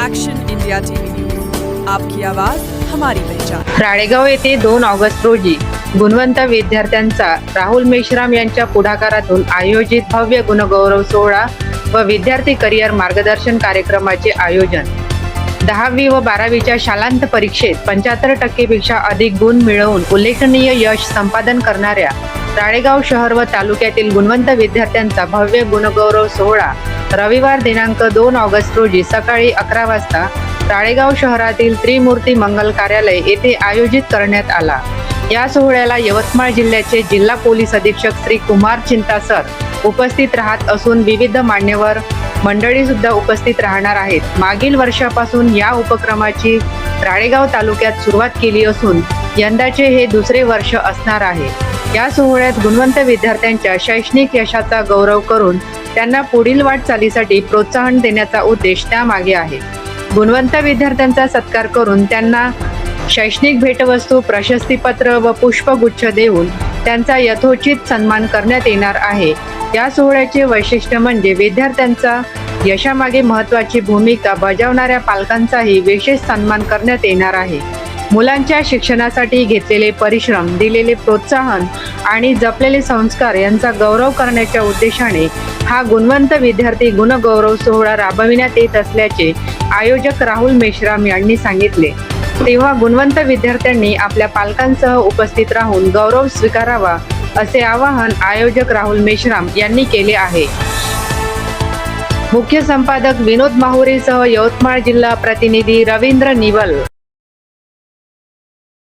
Action India TV news, आपकी आवाज हमारी पहचान। राळेगाव येथे 2 ऑगस्ट रोजी गुणवंत विद्यार्थ्यांचा राहुल मेश्राम यांच्या पुढाकारातून आयोजित भव्य गुणगौरव सोहळा व विद्यार्थी करिअर मार्गदर्शन कार्यक्रमाचे आयोजन। 10वी व 12वीच्या शालांत परीक्षेत 75% पेक्षा अधिक गुण मिळवून उल्लेखनीय यश संपादन करणाऱ्या राळेगाव शहर व तालुक्यातील गुणवंत विद्यार्थ्यांचा भव्य गुणगौरव सोहळा रविवार दिनांक 2 ऑगस्ट रोजी सकाळी 11 वाजता राळेगाव शहरातील त्रिमूर्ती मंगल कार्यालय येथे आयोजित करण्यात आला। या सोहळ्याला यवतमाळ जिल्ह्याचे जिल्हा पोलीस अधीक्षक श्री कुमार चिंता सर उपस्थित राहत असून विविध मान्यवर मंडळी सुद्धा उपस्थित राहणार आहेत। मागील वर्षापासून या उपक्रमाची राळेगाव तालुक्यात सुरुवात केली असून यंदाचे हे दुसरे वर्ष असणार आहे। या सोहळ्यात गुणवंत विद्यार्थ्यांच्या शैक्षणिक यशाचा गौरव करून त्यांना पुढील वाटचालीसाठी प्रोत्साहन देण्याचा उद्देश त्यामागे आहे। गुणवंत विद्यार्थ्यांचा सत्कार करून त्यांना शैक्षणिक भेटवस्तू, प्रशस्तीपत्र व पुष्पगुच्छ देऊन त्यांचा यथोचित सन्मान करण्यात येणार आहे। या सोहळ्याचे वैशिष्ट्य म्हणजे विद्यार्थ्यांचा यशामागे महत्त्वाची भूमिका बजावणाऱ्या पालकांचाही विशेष सन्मान करण्यात येणार आहे। मुलांच्या शिक्षणासाठी घेतलेले परिश्रम, दिलेले प्रोत्साहन आणि जपलेले संस्कार यांचा गौरव करण्याच्या उद्देशाने हा गुणवंत विद्यार्थी गुणगौरव सोहळा राबविण्यात येत असल्याचे आयोजक राहुल मेश्राम यांनी सांगितले। तेव्हा गुणवंत विद्यार्थ्यांनी आपल्या पालकांसह उपस्थित राहून गौरव स्वीकारावा असे आवाहन आयोजक राहुल मेश्राम यांनी केले आहे। मुख्य संपादक विनोद माहुरेसह यवतमाळ जिल्हा प्रतिनिधी रवींद्र निवल।